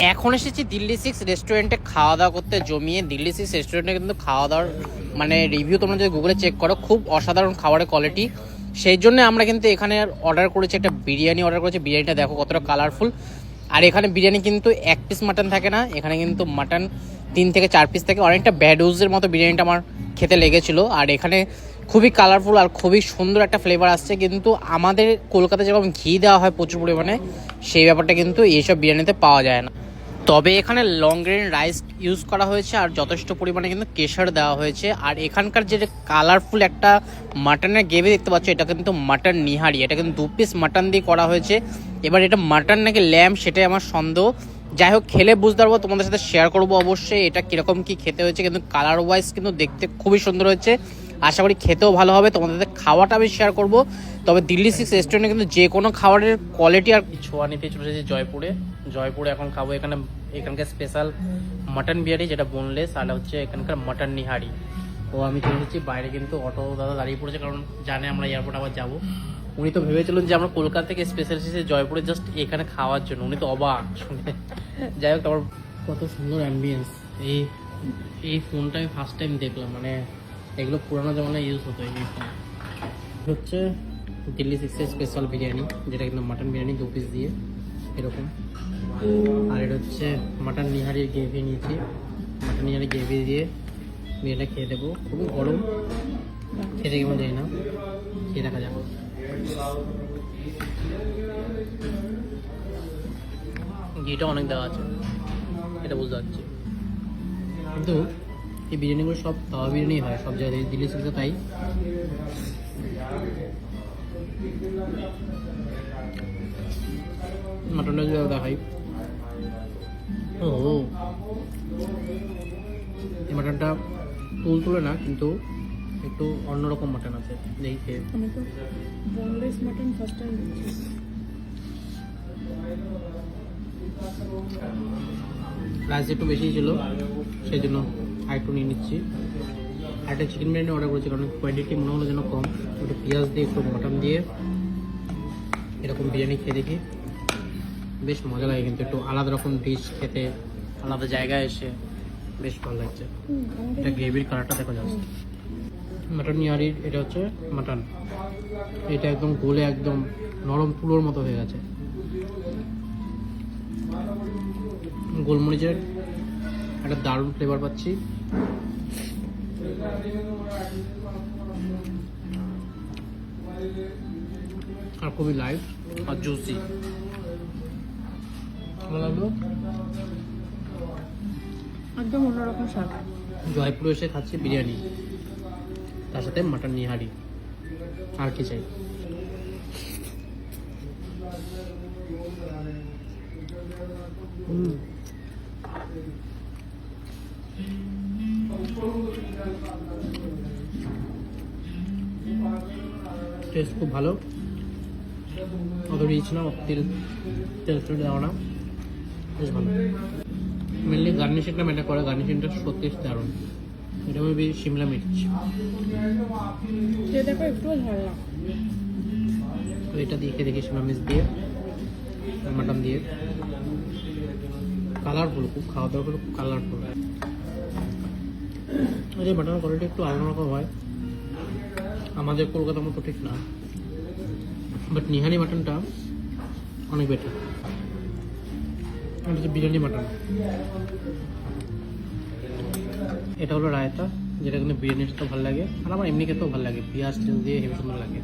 এখন এসেছি দিল্লি সিক্স রেস্টুরেন্টে খাওয়া দাওয়া করতে জমিয়ে। দিল্লি সিক্স রেস্টুরেন্টে কিন্তু খাওয়া দাওয়ার মানে রিভিউ তোমরা যদি গুগলে চেক করো, খুব অসাধারণ খাবারের কোয়ালিটি। সেই জন্য আমরা কিন্তু এখানে অর্ডার করেছি, একটা বিরিয়ানি অর্ডার করেছি। বিরিয়ানিটা দেখো কতটা কালারফুল। আর এখানে বিরিয়ানি কিন্তু 1 পিস মাটন থাকে না, এখানে কিন্তু মাটন 3 থেকে 4 পিস থাকে। অনেকটা ব্যাডউজের মতো বিরিয়ানিটা আমার খেতে লেগেছিলো। আর এখানে খুবই কালারফুল আর খুবই সুন্দর একটা ফ্লেভার আসছে। কিন্তু আমাদের কলকাতায় যেরকম ঘি দেওয়া হয় প্রচুর পরিমাণে, সেই ব্যাপারটা কিন্তু এইসব বিরিয়ানিতে পাওয়া যায় না। তবে এখানে লং গ্রেন রাইস ইউজ করা হয়েছে আর যথেষ্ট পরিমাণে কিন্তু কেশর দেওয়া হয়েছে। আর এখানকার যে কালারফুল একটা মাটনের গ্রেভি দেখতে পাচ্ছ, এটা কিন্তু মাটন নিহারি। এটা কিন্তু 2 পিস মাটন দিয়ে করা হয়েছে। এবার এটা মাটন নাকি ল্যাম্ব সেটাই আমার সন্দেহ। যাই হোক, খেলে বুঝতে পারবো, তোমাদের সাথে শেয়ার করবো অবশ্যই এটা কীরকম কী খেতে হয়েছে। কিন্তু কালার ওয়াইজ কিন্তু দেখতে খুবই সুন্দর হয়েছে। আশা করি খেতেও ভালো হবে। তোমাদের সাথে খাওয়াটা আমি শেয়ার করব। তবে দিল্লি সিক্স রেস্টুরেন্টে কিন্তু যে কোনো খাবারের কোয়ালিটি আর ছোঁয়া নিতে চলে এসেছি জয়পুরে এখন খাবো এখানকার স্পেশাল মাটন বিরিয়ানি, যেটা বোনলেস, আর হচ্ছে এখানকার মাটন নিহারি। তো আমি চলে এসেছি বাইরে, কিন্তু অটো দাদা দাঁড়িয়ে পড়েছে, কারণ জানে আমরা এয়ারপোর্ট আবার যাবো। উনি তো ভেবেছিলেন যে আমরা কলকাতা থেকে স্পেশাল এসেছি জয়পুরে জাস্ট এখানে খাওয়ার জন্য। উনি তো অবাক শুনে। যাই হোক, তারপর কত সুন্দর অ্যাম্বিয়েন্স। এই ফোনটা আমি ফার্স্ট টাইম দেখলাম, মানে এগুলো পুরানো জমানায় ইউজ হতো। এই ফোন হচ্ছে দিল্লি সিক্সের স্পেশাল বিরিয়ানি, যেটা কিন্তু মাটন বিরিয়ানি 2 পিস দিয়ে এরকম। আর এটা হচ্ছে মাটন নিহারির গ্রেভি নিয়েছি। মাটন নিহারি গ্রেভি দিয়ে বিরিয়ানিটা খেয়ে দেবো। খুবই গরম, খেতে কেমন যাই না, খেয়ে দেখা যাক। ঘিটা অনেক দেওয়া আছে, এটা বুঝতে পারছি। কিন্তু এই বিরিয়ানিগুলো সব তাওয়া বিরিয়ানি হয় সব জায়গায়, দিল্লি সিক্সে তাই। মাটনটা যদি দেখাই, ও এই মাটনটা তুলে না, কিন্তু একটু অন্যরকম মাটন আছে। দেখি আমি তো বোনলেস মাটন ফার্স্ট টাইম দেখছি। রাইস একটু বেশি ছিল, সেই জন্য আরেকটু নিয়ে নিচ্ছি। একটা চিকেন বিরিয়ানি অর্ডার করেছি, কারণ কোয়ান্টিটি মনে হলো যেন কম। একটু পেঁয়াজ দিয়ে একটু মটন দিয়ে এরকম বিরিয়ানি খেয়ে দেখি, বেশ মজা লাগে। কিন্তু একটু আলাদা রকম ডিশ খেতে, আলাদা জায়গায় এসে বেশ ভালো লাগছে। এটা গ্রেভির কালারটা দেখো যাচ্ছে। মাটন নিহারির এটা হচ্ছে মাটন, এটা একদম গলে একদম নরম তুলোর মতো হয়ে গেছে। গোলমরিচের একটা দারুণ ফ্লেভার পাচ্ছি। আর খুবই লাইট আর জুসি, ভালো লাগলো। একদম অন্যরকম স্বাদ। জয়পুরে এসে খাচ্ছি বিরিয়ানি, তার সাথে মাটন নিহারি, আর কি চাই। টেস্ট খুব ভালো, অত রিচ না, তেল দেওয়া না, বেশ ভালো। মেনলি গার্নিশিংটা ম্যাটার করে, গার্নিশিংটা সত্যি দারুণ। এটা মেবি শিমলা মির্চ, দেখো একটুও ঝাল না। তো এটা দিয়ে খেয়ে দেখি, শিমলা মির্চ দিয়ে মাটন দিয়ে। কালারফুল, খুব খাওয়া দাওয়া করে খুব কালারফুল। এই মাটনের কোয়ালিটি একটু আলাদা রকম হয়, আমাদের কলকাতার মতো ঠিক না, বাট নিহারি মাটনটা অনেক বেটার। এটা হচ্ছে বিরিয়ানি মাটন। এটা হলো রায়তা, যেটা কিন্তু বিরিয়ানির সাথে ভালো লাগে, আর আমার এমনি খেতেও ভালো লাগে। পেঁয়াজ দিয়ে হেভি সুন্দর লাগে।